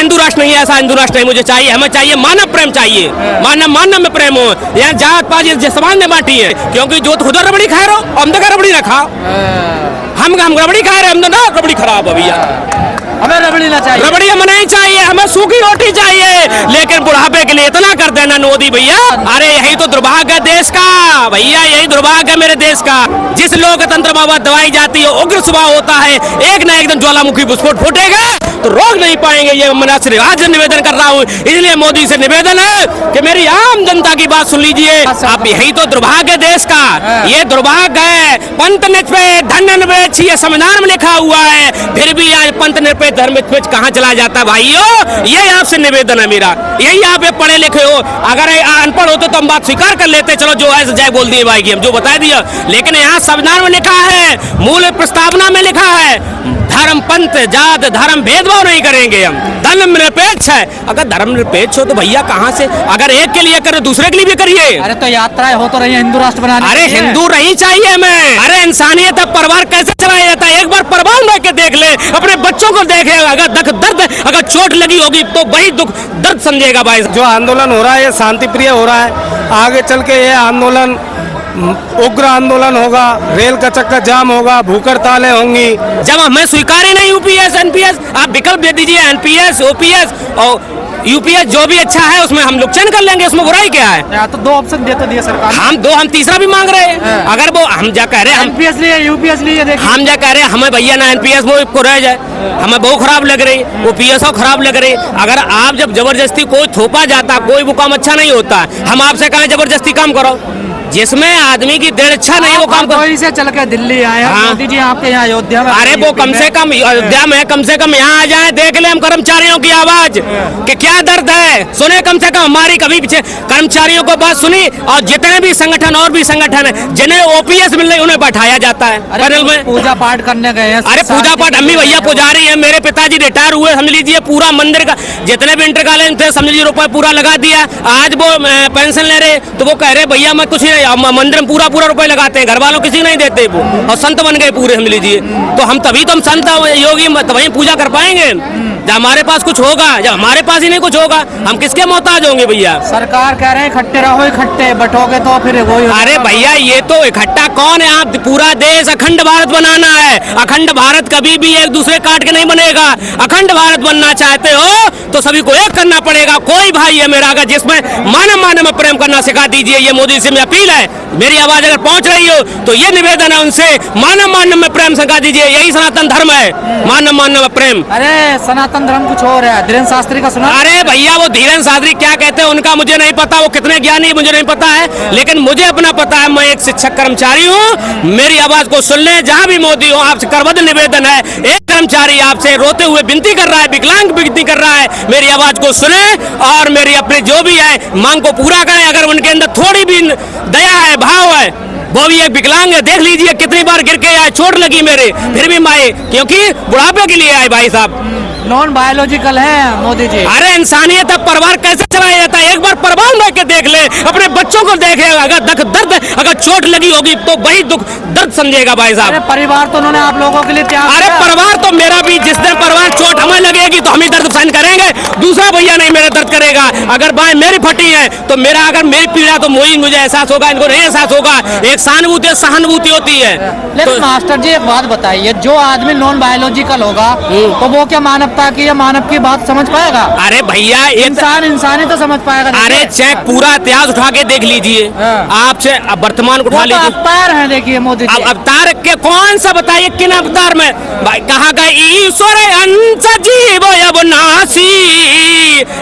हिंदू राष्ट्र नहीं है, ऐसा हिंदू राष्ट्र नहीं मुझे चाहिए। हमें चाहिए मानव प्रेम चाहिए, मानव में प्रेम हो। यहाँ जात पात समाज ने बांटी है, क्योंकि जो खुद रबड़ी खा रहे हो, हम तो रबड़ी ना खाओ। हम रबड़ी खा रहे, हम तो ना रबड़ी खराब है भैया। हमें रबड़ी ना चाहिए, रबड़ी हमें नहीं चाहिए, हमें सूखी रोटी चाहिए। लेकिन बुढ़ापे के लिए इतना कर देना मोदी भैया। अरे यही तो दुर्भाग्य है देश का भैया, यही दुर्भाग्य है मेरे देश का। जिस लोकतंत्र में दवाई जाती है, उग्र स्वभाव होता है, एक ना एक दिन ज्वालामुखी विस्फोट फूटेगा तो रोक नहीं पाएंगे। ये मैं आज निवेदन कर रहा हूँ, इसलिए मोदी से निवेदन है कि मेरी आम जनता की बात सुन लीजिए। अब यही तो दुर्भाग्य देश का, ये दुर्भाग्य है। पंथ निरपेक्ष धर्म निरपेक्ष ये संविधान में लिखा हुआ है, फिर भी आज पंथ निरपेक्ष धर्म निरपेक्ष कहाँ चला जाता है भाइयों। ये आपसे निवेदन है मेरा। यही आप पढ़े लिखे हो, अगर अनपढ़ होते तो हम बात स्वीकार कर लेते, चलो जो है जय बोल दिए भाई की, हम जो बता दिया। लेकिन यहाँ संविधान में लिखा है, मूल प्रस्तावना में लिखा है, धर्म पंथ जात धर्म भेदभाव नहीं करेंगे हम, धर्म निरपेक्ष है। अगर धर्म निरपेक्ष हो तो भैया कहाँ से, अगर एक के लिए करो दूसरे के लिए भी करिए। अरे तो यात्राएं हो तो रही है हिंदू राष्ट्र बनाने। अरे हिंदू नहीं चाहिए हमें। अरे इंसानियत है, परिवार कैसे चलाया जाता है, एक बार परिवार में के देख ले, अपने बच्चों को देखे। अगर दर्द अगर चोट लगी होगी तो वही दुख दर्द समझेगा भाई। जो आंदोलन हो रहा है ये शांति प्रिय हो रहा है, आगे चल के ये आंदोलन उग्र आंदोलन होगा, रेल का चक्कर जाम होगा, भूख हड़तालें होंगी। जब हमें स्वीकार ही नहीं यूपीएस एनपीएस, आप विकल्प दे दीजिए एनपीएस ओपीएस और यूपीएस, जो भी अच्छा है उसमें हम लोग चयन कर लेंगे, उसमें बुराई क्या है। तो दो ऑप्शन देते दिए सरकार, हम तीसरा भी मांग रहे हैं। अगर वो हम जा कह रहे हैं एनपीएस लिए यूपीएस लिए, हम जा कह रहे हैं हमें भैया ना एनपीएस वो को रह जाए, हमें बहुत खराब लग रही, ओपीएस खराब लग रही। अगर आप जब जबरदस्ती कोई थोपा जाता, कोई वो काम अच्छा नहीं होता। हम आपसे कहें जबरदस्ती काम करो, जिसमें आदमी की दिल अच्छा नहीं वो काम कोई से चल के दिल्ली आए मोदी जी आपके यहाँ अयोध्या में। अरे वो कम से कम अयोध्या में कम से कम यहाँ आ जाए, देख ले हम कर्मचारियों की आवाज कि क्या दर्द है, सुने कम से कम हमारी कभी पीछे कर्मचारियों को बात सुनी। और जितने भी संगठन और भी संगठन है जिन्हें ओपीएस मिल रही उन्हें बैठाया जाता है पैनल में। पूजा पाठ करने गए हैं। अरे पूजा पाठ, अम्मी भैया पुजारी है, मेरे पिताजी रिटायर हुए, समझ लीजिए पूरा मंदिर का जितने भी इंटर कॉलेज थे समझ लीजिए रुपया पूरा लगा दिया। आज वो पेंशन ले रहे तो वो कह रहे भैया मैं कुछ नहीं, मंदिर में पूरा रुपए लगाते हैं, घर वालों किसी नहीं देते वो, और संत बन गए पूरे समझ लीजिए। तो हम तभी तो हम संत योगी तभी पूजा कर पाएंगे जब हमारे पास कुछ होगा। जब हमारे पास ही नहीं कुछ होगा हम किसके मोहताज होंगे भैया। सरकार कह रहे हैं इकट्ठे रहो, इकट्ठे बटोगे तो फिर वही। अरे भैया ये तो इकट्ठा कौन है, आप पूरा देश अखंड भारत बनाना है। अखंड भारत कभी भी एक दूसरे काट के नहीं बनेगा। अखंड भारत बनना चाहते हो तो सभी को एक करना पड़ेगा। कोई भाई है मेरा अगर जिसमें मानव में प्रेम करना सिखा दीजिए। ये मोदी से मेरी अपील है, मेरी आवाज अगर पहुंच रही हो तो ये निवेदन है उनसे, मानव में प्रेम सिखा दीजिए। यही सनातन धर्म है, मानव में प्रेम। अरे सनातन धर्म कुछ और है, धीरेन्द्र शास्त्री का सुना? अरे भैया वो धीरेन्द्र शास्त्री क्या कहते हैं उनका मुझे नहीं पता, वो कितने ज्ञानी मुझे नहीं पता है, लेकिन मुझे अपना पता है। मैं एक शिक्षक कर्मचारी हूँ, मेरी आवाज को सुन ले। जहाँ भी मोदी हो आपसे करबद्ध निवेदन है, एक कर्मचारी आपसे रोते हुए विनती कर रहा है, विकलांग विनती कर रहा है, मेरी आवाज को सुने और मेरी अपनी जो भी है मांग को पूरा करें। अगर उनके अंदर थोड़ी भी दया है, भाव है, वो भी एक विकलांग है, देख लीजिए कितनी बार गिर के आए, चोट लगी मेरे, फिर भी माए, क्योंकि बुढ़ापे के लिए आए भाई साहब। नॉन बायोलॉजिकल है मोदी जी। अरे इंसानियत है, परिवार कैसे चलाया जाता है, एक बार परिवार में के देख ले, अपने बच्चों को देखे। अगर दर्द अगर चोट लगी होगी तो वही दुख दर्द समझेगा भाई साहब। अरे परिवार तो उन्होंने आप लोगों के लिए त्याग। अरे परिवार तो मेरा भी, जिस दिन परिवार चोट हमें लगेगी तो हम ही दर्द सहन करेंगे, दूसरा भैया नहीं मेरा दर्द करेगा। अगर बाएं मेरी फटी है तो मेरा, अगर मेरी पीड़ा तो मुझे एहसास होगा, इनको नहीं एहसास होगा। एक सहानुभूति सहानुभूति होती है। लेकिन मास्टर जी एक बात बताइए, जो आदमी नॉन बायोलॉजिकल होगा तो वो क्या मानवता की या मानव की बात समझ पाएगा? अरे भैया इंसानी तो समझ पाएगा। अरे चाहे पूरा इतिहास उठा के देख लीजिए, आपसे वर्तमान को उठा लीजिए, अवतार है देखिए मोदी जी। अवतार के कौन सा बताइए, किन अवतार में कहा गया ईश्वर अंश जीव अविनाशी,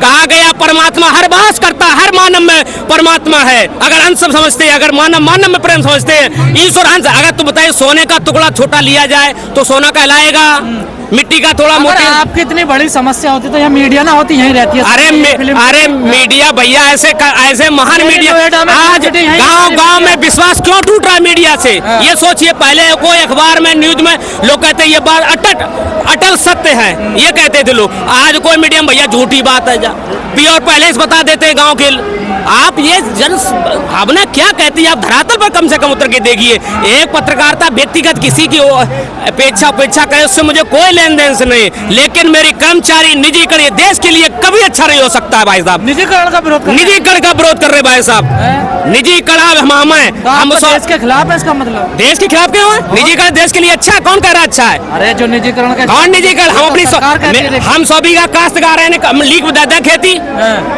कहा गया परमात्मा हर वास करता, हर मानव में परमात्मा है। अगर अंश समझते हैं, अगर मानव में प्रेम समझते हैं, ईश्वर अंश। अगर तुम बताइए सोने का टुकड़ा छोटा लिया जाए तो सोना कहलाएगा, मिट्टी का थोड़ा मोटा। आपकी इतनी बड़ी समस्या होती तो यहाँ मीडिया ना होती, यहीं रहती है। अरे मीडिया भैया ऐसे महान मीडिया आज गांव में विश्वास क्यों टूट रहा है मीडिया से, ये सोचिए। पहले कोई अखबार में न्यूज में लोग कहते ये बात अटल सत्य है, ये कहते थे लोग। आज कोई मीडिया भैया झूठी बात है, और पहले से बता देते गाँव के आप ये जन भावना क्या कहती है, आप धरातल पर कम से कम उतर के देखिए। एक पत्रकारिता व्यक्तिगत किसी की अपेक्षा करे, उससे मुझे कोई लेन देन से नहीं, लेकिन मेरी कर्मचारी निजीकरण देश के लिए कभी अच्छा नहीं हो सकता है भाई साहब। निजीकरण का विरोध निजीकरण का विरोध कर रहे भाई साहब, निजीकरण हम देश के खिलाफ है, इसका मतलब देश के खिलाफ क्यों है? निजीकरण देश के लिए अच्छा है, कौन कह रहा है अच्छा है? अरे जो निजीकरण का कौन निजीकरण? हम अपनी हम 100 बीघा काश्तकार हैं, लीक दादा खेती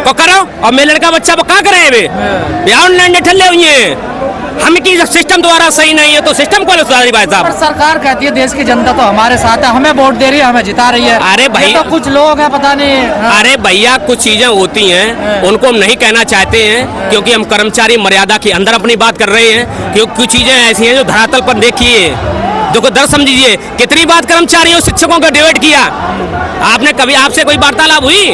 तो करो, और मेरे लड़का बच्चा क्या करे वे ऑनलाइन ठल्ले हुए हैं। हम की सिस्टम द्वारा सही नहीं है तो सिस्टम को सुधारी भाई साहब। सरकार कहती है देश की जनता तो हमारे साथ है, हमें वोट दे रही है, हमें जिता रही है। अरे भाई तो कुछ लोग हैं पता नहीं। अरे भैया कुछ चीजें होती हैं उनको हम नहीं कहना चाहते हैं, क्योंकि हम कर्मचारी मर्यादा के अंदर अपनी बात कर रहे हैं, क्योंकि कुछ चीजें ऐसी हैं जो धरातल पर देखिए, देखो दर समझिए कितनी बात कर्मचारियों शिक्षकों का डिबेट किया। आपने कभी आपसे कोई वार्तालाप हुई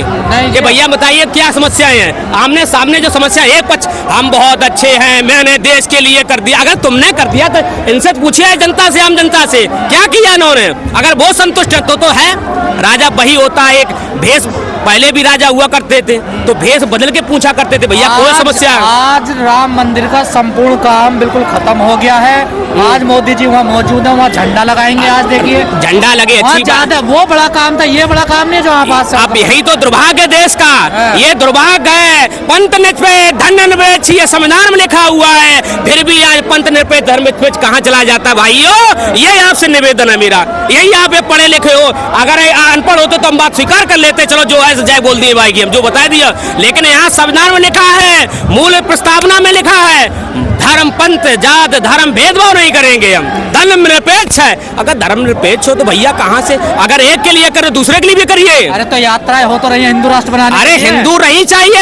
कि भैया बताइए क्या समस्याएं हैं? आमने सामने जो समस्या एक पक्ष हम बहुत अच्छे हैं, मैंने देश के लिए कर दिया। अगर तुमने कर दिया तो इनसे पूछिए जनता से, आम जनता से क्या किया इन्होंने। अगर वो संतुष्ट है तो है। राजा वही होता है, एक भेष पहले भी राजा हुआ करते थे तो भेष बदल के पूछा करते थे भैया कोई समस्या। आज राम मंदिर का संपूर्ण काम बिल्कुल खत्म हो गया है। आज मोदी जी वहाँ मौजूद है, वहाँ झंडा लगाएंगे। आज देखिए झंडा लगे, अच्छी बात है। वो बड़ा काम था, ये बड़ा काम नहीं जो आप अब यही तो दुर्भाग्य देश का, ये दुर्भाग्य है। पंथ निरपेक्ष धर्म निरपेक्ष ये संविधान में लिखा हुआ है, फिर भी आज पंथ निरपेक्ष धर्म निरपेक्ष कहाँ चला जाता है भाइयों। ये आपसे निवेदन है मेरा, यही आप पढ़े लिखे हो, अगर अनपढ़ होते तो हम बात स्वीकार कर लेते, चलो जो है जय बोल दिए भाई की हम जो बता दिया, लेकिन यहाँ संविधान में लिखा है, मूल प्रस्तावना में लिखा है, धर्म पंथ जात धर्म भेदभाव नहीं करेंगे, हम धर्म निरपेक्ष है। अगर धर्म निरपेक्ष हो तो भैया कहाँ से, अगर एक के लिए करे दूसरे के लिए भी करिए। अरे तो यात्राएं हो तो रही है हिंदू राष्ट्र बनाने। अरे हिंदू नहीं चाहिए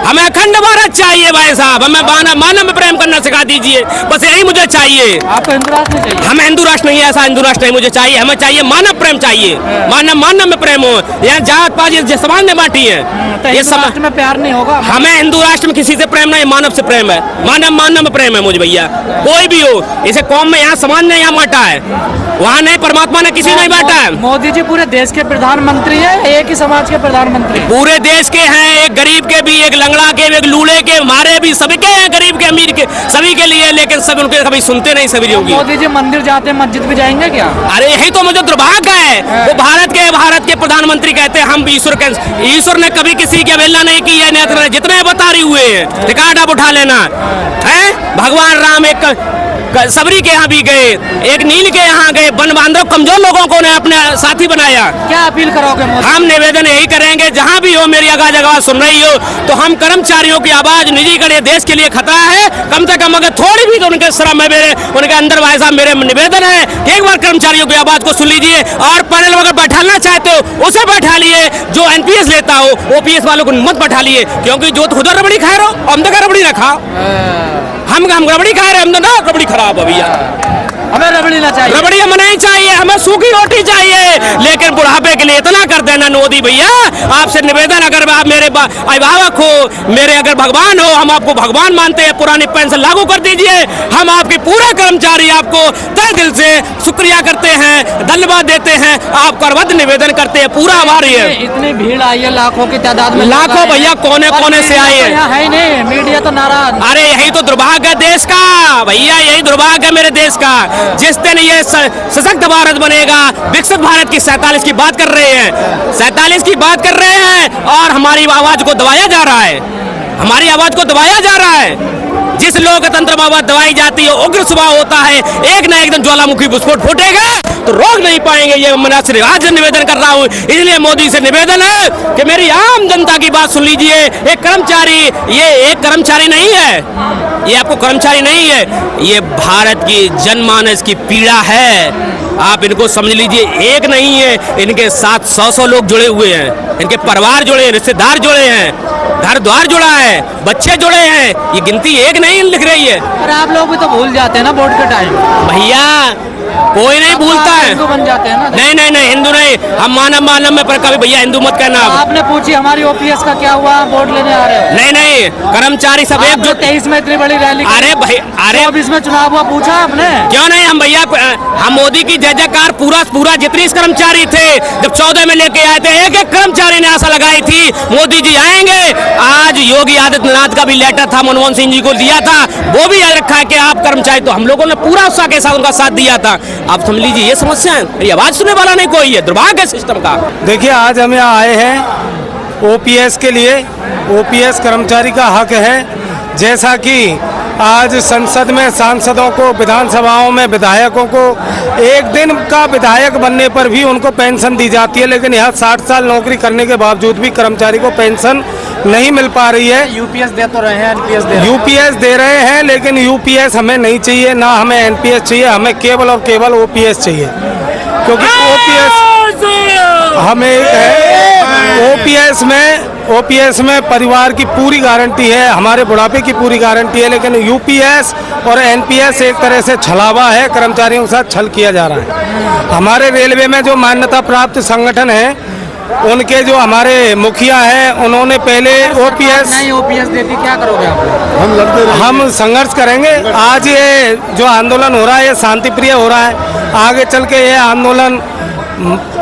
हमें अखंड भारत चाहिए भाई साहब। हमें मानव में प्रेम करना सिखा दीजिए, बस यही मुझे चाहिए। आपको हिंदू राष्ट्र नहीं चाहिए? हमें हिंदू राष्ट्र नहीं है, ऐसा हिंदू राष्ट्र नहीं मुझे चाहिए। हमें चाहिए मानव प्रेम चाहिए, मानव में प्रेम हो। यहाँ जात पात समाज में बांटी है, ये समाज में प्यार नहीं होगा। हमें हिंदू राष्ट्र में किसी से प्रेम नहीं, मानव से प्रेम है, मानव में प्रेम है मुझे भैया। कोई भी हो, इसे कौम में यहाँ समाज ने यहाँ बांटा है, वहाँ नहीं परमात्मा ने किसी नहीं बांटा है। मोदी जी पूरे देश के प्रधानमंत्री हैं, एक ही समाज के प्रधानमंत्री पूरे देश के हैं, एक गरीब के भी, एक लंगड़ा के, एक लूले के, हमारे भी सभी के हैं, गरीब के अमीर के सभी के लिए, लेकिन सब उनके कभी सुनते नहीं सभी लोग। मोदी जी मंदिर जाते हैं, मस्जिद भी जाएंगे क्या? अरे यही तो मुझे दुर्भाग्य है। वो भारत के प्रधानमंत्री कहते हैं हम ईश्वर ने कभी किसी की अवहेलना नहीं की है, जितने बता रही हुए हैं रिकॉर्ड आप उठा लेना है। भगवान राम एक सबरी के यहाँ भी गए, एक नील के यहाँ गए, वन बांधव कमजोर लोगों को ने अपने साथी बनाया। क्या अपील करोगे? हम निवेदन यही करेंगे, जहाँ भी हो मेरी आवाज सुन रही हो तो हम कर्मचारियों की आवाज निजीकरण देश के लिए खतरा है, कम से कम अगर थोड़ी भी तो उनके श्रम है, मेरे उनके अंदर भाई साहब मेरे निवेदन है कि एक बार कर्मचारियों की आवाज को सुन लीजिए, और पैनल अगर बैठाना चाहते हो उसे बैठा लिए, जो एनपीएस लेता हो ओपीएस वालों को मत बैठा लिए, क्योंकि जो खुद रबड़ी खा रहे हो हम तो रबड़ी रखा, हम रबड़ी खा रहे, हम तो ना रबड़ी खराब है भैया। हमें रबड़ी ना चाहिए, रबड़ी हमें नहीं चाहिए, हमें सूखी रोटी चाहिए, लेकिन बुढ़ापे के लिए इतना कर देना मोदी भैया। आपसे निवेदन, अगर आप मेरे अभिभावक हो, मेरे अगर भगवान हो, हम आपको भगवान मानते हैं, पुरानी पेंशन लागू कर दीजिए। हम आपके पूरे कर्मचारी आपको तहे दिल से शुक्रिया करते हैं, धन्यवाद देते हैं, आपका अवध निवेदन करते हैं, पूरा आभारी है। इतनी भीड़ आई है लाखों की तादाद में, लाखों भैया कोने कोने से आए हैं, है नहीं मीडिया तो नाराज। अरे यही तो दुर्भाग्य है देश का भैया, यही दुर्भाग्य है मेरे देश का। जिस दिन ये सशक्त भारत बनेगा, विकसित भारत की 47 की बात कर रहे हैं, 47 की बात कर रहे हैं, और हमारी आवाज को दबाया जा रहा है, हमारी आवाज को दबाया जा रहा है। जिस लोकतंत्र में आवाज दबाई जाती है, उग्र स्वभाव होता है, एक ना एक दिन ज्वालामुखी विस्फोट फूटेगा तो रोक नहीं पाएंगे। ये मैं आज निवेदन कर रहा हूँ, इसलिए मोदी से निवेदन है कि मेरी आम जनता की बात सुन लीजिए। एक कर्मचारी, ये एक कर्मचारी नहीं है, ये आपको कर्मचारी नहीं है, ये भारत की जनमानस की पीड़ा है। आप इनको समझ लीजिए, एक नहीं है, इनके साथ 100 लोग जुड़े हुए हैं, इनके परिवार जुड़े हैं, रिश्तेदार जुड़े हैं, घर द्वार जुड़ा है, बच्चे जुड़े हैं, ये गिनती एक नहीं लिख रही है। और आप लोग भी तो भूल जाते हैं ना वोट के टाइम भैया, कोई नहीं भूलता है। हिंदू बन जाते हैं ना। नहीं हिंदू नहीं, हम मानव में, पर कभी भैया हिंदू मत कहना। आपने पूछी हमारी ओपीएस का क्या हुआ, वोट लेने आ रहे हो? नहीं कर्मचारी सब एक जो 23 में इतनी बड़ी रैली, अरे भाई, अरे 24 में चुनाव हुआ, पूछा आपने? क्यों नहीं, हम भैया हम मोदी की जय जयकार पूरा जितने कर्मचारी थे, जब 14 में लेके आए थे, एक कर्मचारी ने आशा लगाई थी मोदी जी आएंगे। आज योगी आदित्यनाथ का भी लेटर था, मनमोहन सिंह जी को दिया था, वो भी याद रखा है कि आप कर्मचारी, तो हम लोगों ने पूरा उत्साह के साथ उनका साथ दिया था। आप समझ लीजिए ये समस्या है, ये आवाज सुनने वाला नहीं कोई है, दुर्भाग्य है सिस्टम का। देखिए आज हम यहाँ आए हैं ओपीएस के लिए। ओपीएस कर्मचारी का हक है, जैसा कि आज संसद में सांसदों को, विधानसभाओं में विधायकों को एक दिन का विधायक बनने पर भी उनको पेंशन दी जाती है, लेकिन यहाँ 60 साल नौकरी करने के बावजूद भी कर्मचारी को पेंशन नहीं मिल पा रही है। यूपीएस दे तो रहे हैं, एनपीएस यूपीएस दे रहे हैं, लेकिन यूपीएस हमें नहीं चाहिए, ना हमें एनपीएस चाहिए, हमें केवल और केवल ओपीएस चाहिए, क्योंकि ओपीएस हमें ओपीएस में परिवार की पूरी गारंटी है, हमारे बुढ़ापे की पूरी गारंटी है, लेकिन यूपीएस और एनपीएस एक तरह से छलावा है, कर्मचारियों के साथ छल किया जा रहा है। हमारे रेलवे में जो मान्यता प्राप्त संगठन है, उनके जो हमारे मुखिया हैं, उन्होंने पहले ओपीएस देती, क्या करोगे आप? हम संघर्ष करेंगे। आज ये जो आंदोलन हो रहा है ये शांति प्रिय हो रहा है, आगे चल के ये आंदोलन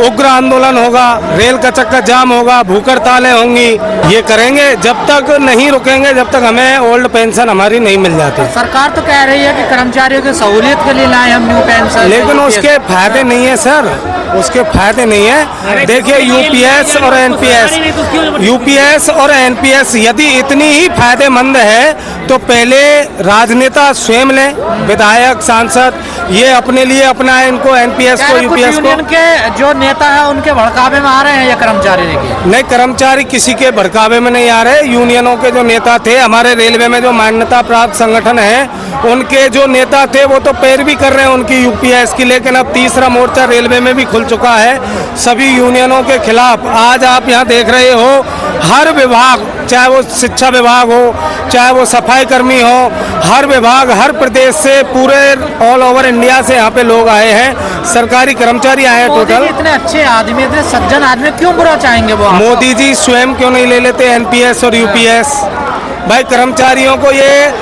उग्र आंदोलन होगा, रेल का चक्का जाम होगा, भूख हड़तालें होंगी, ये करेंगे। जब तक नहीं रुकेंगे, जब तक हमें ओल्ड पेंशन हमारी नहीं मिल जाती। सरकार तो कह रही है कि कर्मचारियों की सहूलियत के लिए लाए हम न्यू पेंशन, लेकिन उसके फायदे नहीं है सर, उसके फायदे नहीं है। देखिए यूपीएस और एनपीएस यदि इतनी ही फायदेमंद है तो पहले राजनेता स्वयं लें, विधायक, सांसद, ये अपने लिए अपनाए इनको, एनपीएस को, यूपीएस को। के जो नेता है उनके भड़कावे में आ रहे हैं या कर्मचारी? देखिए नहीं, कर्मचारी किसी के भड़कावे में नहीं आ रहे। यूनियनों के जो नेता थे, हमारे रेलवे में जो मान्यता प्राप्त संगठन है, उनके जो नेता थे वो तो पैरवी कर रहे हैं उनकी यूपीएस की, लेकिन अब तीसरा मोर्चा रेलवे में भी खुल चुका है सभी यूनियनों के खिलाफ। आज आप यहाँ देख रहे हो हर विभाग, चाहे वो शिक्षा विभाग हो, चाहे वो सफाई कर्मी हो, हर विभाग, हर प्रदेश से, पूरे ऑल ओवर इंडिया से यहाँ पे लोग आए हैं, सरकारी कर्मचारी आए हैं टोटल। इतने अच्छे आदमी, इतने सज्जन आदमी, क्यों बुरा चाहेंगे वो? मोदी जी स्वयं क्यों नहीं ले लेते एनपीएस और यूपीएस? भाई कर्मचारियों को ये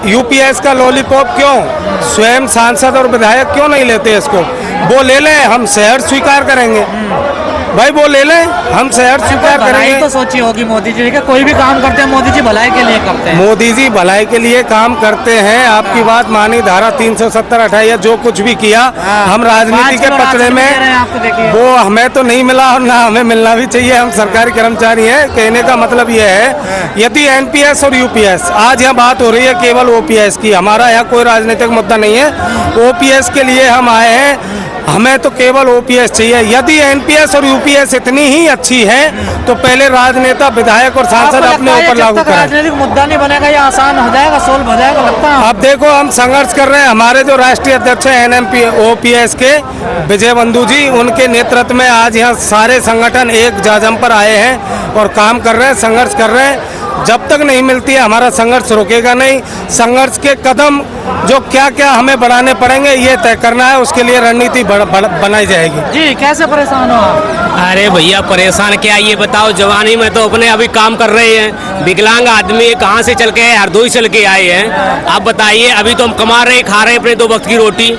यूपीएस का लॉलीपॉप क्यों? स्वयं सांसद और विधायक क्यों नहीं लेते इसको? वो ले लें, हम शहर स्वीकार करेंगे। भाई वो ले लें, हम शहर स्वीकार करेंगे। तो सोची होगी मोदी जी कि कोई भी काम करते हैं मोदी जी भलाई के लिए करते हैं। मोदी जी भलाई के लिए काम करते हैं, आपकी बात मानी, धारा 370 हटाई, जो कुछ भी किया, हम राजनीति के पकड़े में, वो हमें तो नहीं मिला और ना हमें मिलना भी चाहिए। हम सरकारी कर्मचारी हैं। कहने का मतलब ये है, यदि एनपीएस और यूपीएस, आज यहाँ बात हो रही है केवल ओपीएस की, हमारा यहाँ कोई राजनीतिक मुद्दा नहीं है, ओपीएस के लिए हम आए हैं, हमें तो केवल ओपीएस चाहिए। यदि एनपीएस और यूपीएस इतनी ही अच्छी है तो पहले राजनेता, विधायक और सांसद अपने ऊपर लागू करें। राजनीतिक मुद्दा नहीं बनेगा, ये आसान हो जाएगा, सोल्व हो जाएगा, लगता है। अब देखो हम संघर्ष कर रहे हैं, हमारे जो राष्ट्रीय अध्यक्ष हैं एनएमपी ओपीएस के विजय बंधु जी, उनके नेतृत्व में आज यहाँ सारे संगठन एक जाजम पर आए हैं और काम कर रहे हैं, संघर्ष कर रहे हैं। जब तक नहीं मिलती है हमारा संघर्ष रुकेगा नहीं। संघर्ष के कदम जो क्या क्या हमें बढ़ाने पड़ेंगे ये तय करना है, उसके लिए रणनीति बनाई जाएगी। जी कैसे परेशान हो आप? अरे भैया परेशान क्या, ये बताओ, जवानी में तो अपने अभी काम कर रहे हैं, विकलांग आदमी कहाँ से चल के हरदोई चल के आए हैं। आप बताइए, अभी तो हम कमा रहे, खा रहे अपने 2 वक्त की रोटी।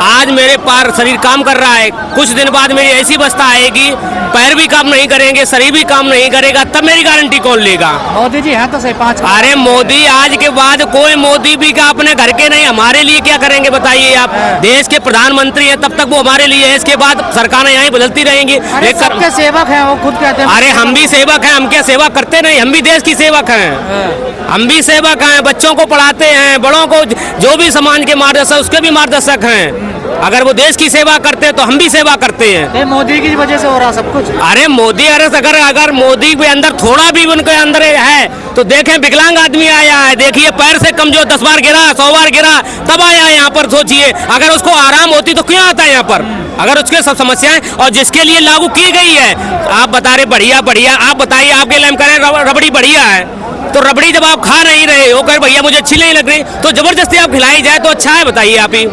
आज मेरे पार शरीर काम कर रहा है, कुछ दिन बाद मेरी ऐसी अवस्था आएगी, पैर भी काम नहीं करेंगे, शरीर भी काम नहीं करेगा, तब मेरी गारंटी कौन लेगा? मोदी जी हैं तो सही 5। अरे मोदी आज के बाद कोई मोदी भी का अपने घर के नहीं, हमारे लिए क्या करेंगे बताइए आप? देश के प्रधानमंत्री हैं, तब तक वो हमारे लिए है, इसके बाद सरकारें यहाँ बदलती रहेंगी। सबके सेवक हैं, वो खुद कहते हैं। अरे हम भी सेवक हैं, हम क्या सेवा करते नहीं? हम भी देश की सेवक हैं, हम भी सेवक हैं, बच्चों को पढ़ाते हैं, बड़ों को, जो भी समाज के मार्गदर्शक, उसके भी मार्गदर्शक हैं। अगर वो देश की सेवा करते हैं तो हम भी सेवा करते हैं। मोदी की वजह से हो रहा सब कुछ। अरे मोदी, अगर मोदी के अंदर थोड़ा भी उनके अंदर है तो देखें, विकलांग आदमी आया है, देखिए पैर से कमजोर, 10 बार गिरा, 100 बार गिरा, तब आया है यहाँ पर। सोचिए अगर उसको आराम होती तो क्यों आता है यहाँ पर? अगर उसके सब समस्याएं और जिसके लिए लागू की गई है, आप बता रहे बढ़िया बढ़िया, आप बताइए, आपके लिए हम कह रहे हैं रबड़ी बढ़िया है, तो रबड़ी जब आप खा नहीं रहे हो, कर भैया मुझे अच्छी नहीं लग रही, तो जबरदस्ती आप खिलाई जाए तो अच्छा है? बताइए आप ही।